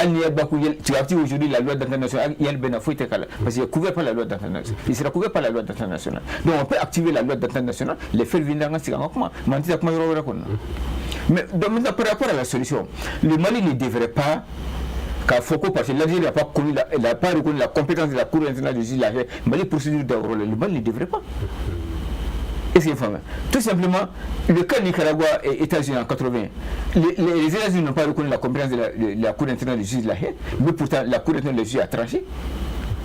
S3: il y a beaucoup tu as dit aujourd'hui la loi d'entente nationale il y a le bénéfice parce qu'il est couvert par la loi d'entente nationale il sera couvert par la loi d'entente nationale donc on peut activer la loi d'entente nationale les faire venir dans ce cas comment mais donc par rapport à la solution le Mali ne devrait pas parce que l'Algérie n'a pas reconnu la compétence de la Cour internationale de justice, mais les procédures d'enrôlement, le Mali ne devrait pas. Et c'est infâme. Tout simplement, le cas Nicaragua et États-Unis en 80, les États-Unis n'ont pas reconnu la compétence de la Cour internationale de justice de la haie, mais pourtant la Cour internationale de justice a tranché.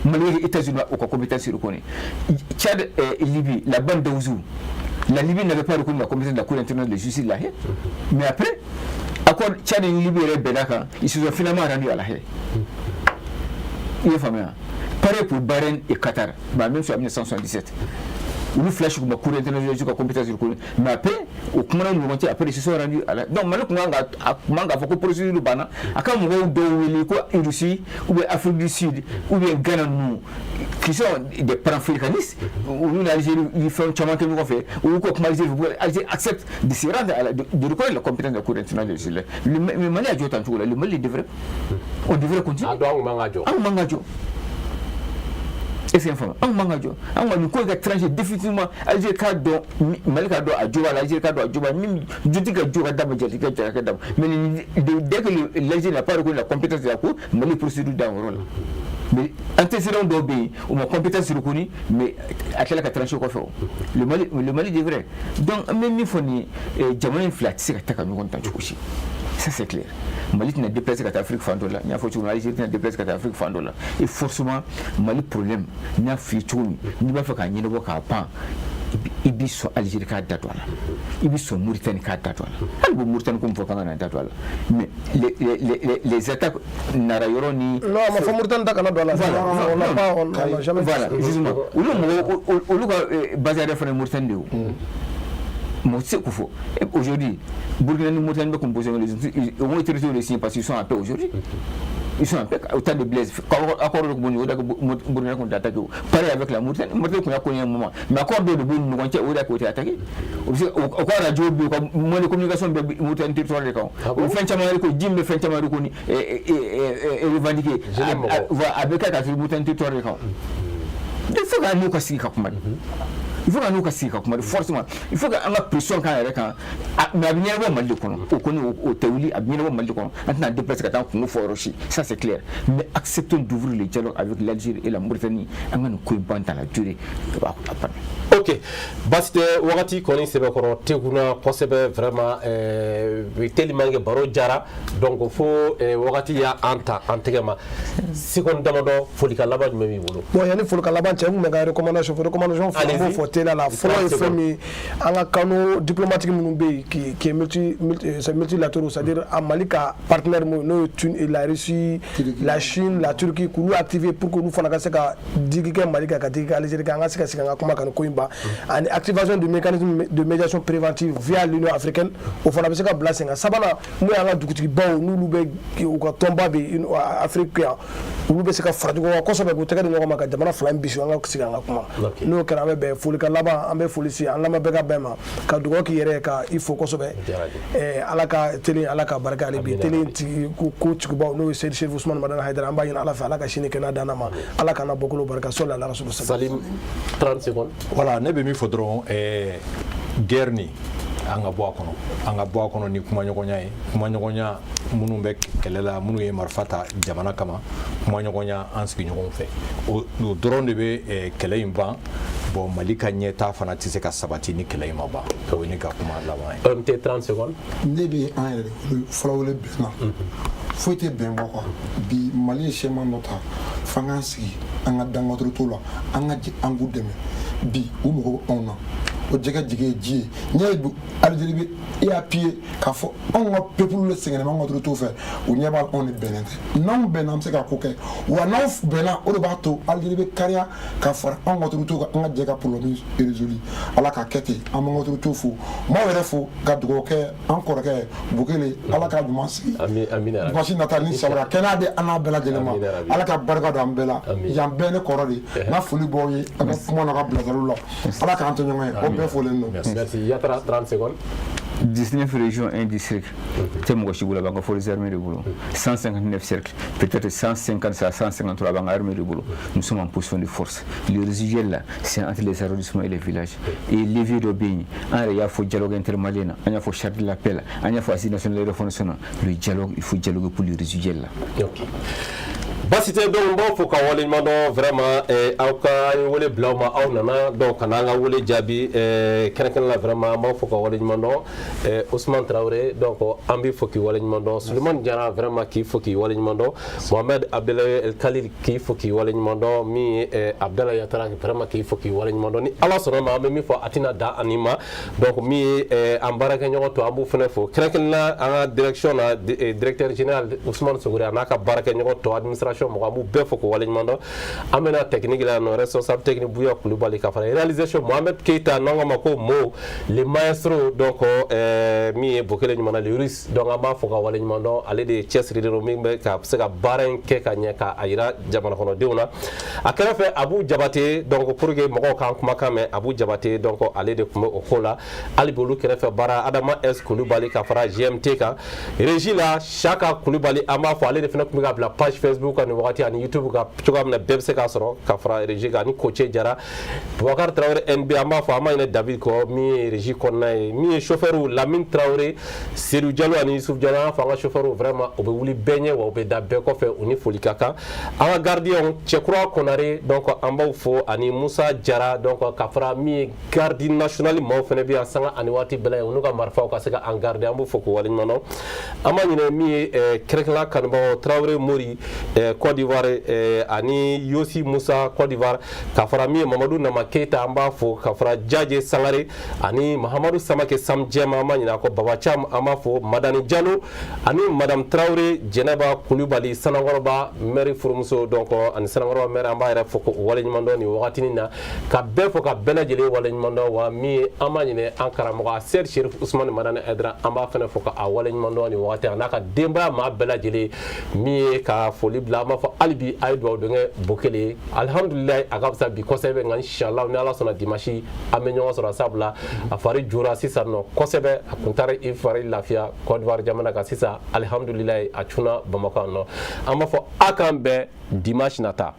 S3: Malgré les États-Unis n'ont aucune compétence reconnue. Tchad et Libye, la bande d'Ouzou, la Libye n'avait pas reconnu la compétence de la Cour internationale de justice de la haie, mais après, accord Tchad et Libye et Benaka, ils se sont finalement rendus à la haie. Il est fameux. Pareil pour Bahreïn et Qatar, même sur 1977. Où le flash comme la Cour internationale de compétence reconnue. Mais après, au moment où après ils se sont rendus à la. Donc maintenant, manga faut que procédure le bana. À quand on doit quoi Russie ou bien Afrique du Sud ou bien Ghana nous qui sont des panafricanistes ou l'Algérie ils font chama que nous fait ou quoi que l'Algérie accepte de se rendre de reconnaître la compétence de la Cour internationale de justice. Le Mali a dit autant tout là, le Mali devrait on devrait continuer.
S2: Ah donc mangajo.
S3: Ah mangajo. et c'est un an mangajo an wa ko ga trancher définitivement Algérie ka do Malika do a joba Algérie ka do a joba même joti ka joga dama jati ka jara dama mais dès que l'Algérie n'a pas reconnu la compétence de la Cour Mali procédure dans rôle mais antécédent do be ou ma compétence reconnue mais à quel cas trancher ko fait le Mali devrait donc même il faut ni jamana flat c'est ka taka ngon tan chukushi ça c'est clair Mali n'a déplacé qu'à l'Afrique fandola, il y a forcément Algérie n'a déplacé qu'à l'Afrique fandola. Et forcément, Mali problème, il y a fait tout, il va faire qu'un yélo qu'à pan, il dit son Algérie qu'à datouala, il dit son Mauritanie qu'à datouala. Alors Mauritanie comme faut qu'on a datouala. Mais les attaques n'arriveront
S4: non, mais faut Mauritanie d'accord là. On n'a jamais.
S3: Voilà, justement. Ou le basé à la Mauritanie. Aujourd'hui, Burkina Faso Mauritanie composé les ont été réussis parce qu'ils sont en paix aujourd'hui. Ils sont en paix. Autant de blesses. Accord de Burkina contre attaqué. Pareil avec la Mauritanie. Mauritanie qu'on a connu un moment. Mais accord de Burkina Faso on a été attaqué. Au cas radio, moi les communications de Mauritanie territoire de camp. Au fin de semaine, Jim fin de semaine reconnu et revendiqué. Avec la Mauritanie territoire de camp. Il faut que nous cassions comme il faut que nous cassions comme forcément il faut que la pression quand elle est quand mais bien bon mal de con au connu au théorie bien bon mal de con on a déplacé quand on faut aussi ça c'est clair mais acceptons d'ouvrir les dialogues avec l'Algérie et la Mauritanie on a une cohérence dans la durée.
S2: Ok baste wakati koni sebe koro teguna kosebe vraiment tellement que baro jara donc fo wakati ya anta antegema seconde damado folika laban memi bolo
S4: bon yani folika laban temu mega recommandation faut tela la folo et femi anga kano diplomatique munumbe qui est multilatéral c'est-à-dire à Malika partenaire no tune et la Russie la Chine la Turquie kulu activer pour que nous fanaka seka digike Malika katika Algérie kanga seka seka kuma kan koimba and activation du mécanisme de médiation préventive via l'Union africaine au fond seka blasenga sabana mu anga dukuti bawo nous lube ko ka tomba be Afrique lube seka fradu ko so be ko tege no maka jamana flam bisu anga seka kuma no kana be folika laba ambe folisi an lama bega bema ka dugo ki yere ka il faut ko so be alaka tele alaka baraka ali bi tele ko tikuba no Seyd Chérif Ousmane Madana Haidara amba yin ala fa alaka shine kana danama alaka na bokolo baraka sallallahu alaihi wasallam
S2: Salim 30 secondes
S5: voilà ne be mi fodron guerre ni anga bo akono ni kuma nyogonya munu be kelela munu ye marfata jamana kama kuma nyogonya ansiki nyogon fe o drone de be kele imba bon Malika nyeta fana tise ka sabati ni kele imba ko ni ka kuma lawa
S2: te 30 secondes
S1: ne be an folawle bena foite ben ko bi Mali chema nota fanga sigi anga dangoto tola anga angu deme bi o mo ona o jega jige ji nyebu Algérie bi et à pied ka fo on va peuple le sengene ma ngotro to faire o nyeba on est benente non benam se ka koke wa non bena o ba to Algérie bi karia ka for on ngotro to nga jega problème résolu ala ka kete am ngotro to fo mo were fo ga dugo ke encore ke bukele ala ka du mansi
S2: amina
S1: machine natali sabra kenade ana bela jelema ala ka barka do am bela yam bene korodi na fuli boyi aka mo na ka blazalula ala ka antonyo ngai
S2: merci yatra 30 secondes
S3: 19 régions, 1 district. C'est mon gauche, il faut les armées de boulot. 159 cercles, peut-être 150 à 153 armées de boulot. Nous sommes en position de force. Le résiduel là, c'est entre les arrondissements et les villages. Et les villes de Béni, il faut dialogue intermalien, il faut charte de l'appel, il faut assis national de réforme. Le dialogue, il faut dialoguer pour le résiduel là.
S2: Ok. Basité donc bon faut qu'on wale mando vraiment aw ka wole blawma aw nana donc kana nga wole jabi kenken la vraiment mo faut qu'on wale mando Ousmane Traoré donc ambi faut qu'il wale mando Souleymane Diarra vraiment qui faut qu'il wale mando Mohamed Abdoulaye El Khalil qui faut qu'il wale mando mi Abdallah Yatara vraiment qui faut qu'il wale mando ni Allah sonoma mi faut atina da anima donc mi ambaraka nyoko to ambu fene faut kenken la en direction la directeur général Ousmane Sogore anaka baraka nyoko to administration Mohamed Befo ko wale mando amena technique la no responsable technique Bouya Koulibaly ka fara réalisation Mohamed Keita nonga mako mo le maestro donc mi bokele nyumana le russe donc amba fo ka wale mando ale de chess ridero mi ka seka baren ke ka nyaka ayira jamana kono deuna akara fe Abou Diabaté donc pour que moko kan kuma kame Abou Diabaté donc ale de kuma okola ali bolu kere fe bara Adama S Koulibaly ka fara GMT ka régie la Chaka Koulibaly amba fo ale de fena kuma la page Facebook ni wagati ani YouTube ka cogoya min na bɛɛ bɛ se k'a sɔrɔ ka fara régie kan ani Koce Jara Boubacar Traoré NB an b'a fɔ an ma ɲinɛ David kɔ min ye régie kɔnɔna ye min ye chauffeur Lamine Traoré Seydou Diallo ani Youssouf Diallo an b'a fɔ an ka chauffeur vraiment u bɛ wuli bɛɛ ɲɛ wa u bɛ da bɛɛ kɔfɛ u ni foli ka kan an ka gardien Cɛkura Konare donc an b'aw fo ani Musa Jara donc ka fara min ye garde national maaw fana bɛ yan sanga ani waati bɛɛ la u n'u ka marifaw ka se ka an garder an b'u fo k'u waleɲuman dɔn an b'a ɲinɛ min ye kɛrɛkɛla kanubagaw Traoré Mori Côte d'Ivoire ani Yossi Musa Côte d'Ivoire ka fara min ye Mamadou Nama Keita an b'a fo ka fara Jaje Sangare ani Mahamadou Samake Sam Jɛma an b'a ɲinɛ a kɔ Baba Cham an b'a fo Madani Diallo ani Madame Traoré Jɛnɛba Kulibali Sanakɔrɔba maire furumuso donc ani Sanakɔrɔba maire an b'a yɛrɛ fo k'u waleɲuman dɔn nin wagatinin na ka bɛɛ fo ka bɛɛ lajɛlen waleɲuman dɔn wa min ye an b'a ɲinɛ an karamɔgɔ Seydi Cherif Ousmane Madani Aidara an b'a fɛnɛ fo ka a waleɲuman dɔn nin wagati a n'a ka denbaya maa bɛɛ lajɛlen min ye ka foli bila an b'a fɔ hali bi a ye dugawu don kɛ Bokele alhamdulilayi a ka fisa bi kosɛbɛ nka inshallah ni Ala sɔnna dimanche an bɛ ɲɔgɔn sɔrɔ sabula a fari jora sisan nɔ kosɛbɛ a kun taara i fari lafiya Côte d'Ivoire jamana kan sisan alhamdulilayi a cunna Bamakɔ yan nɔ an b'a fɔ a k'an bɛn dimanche nata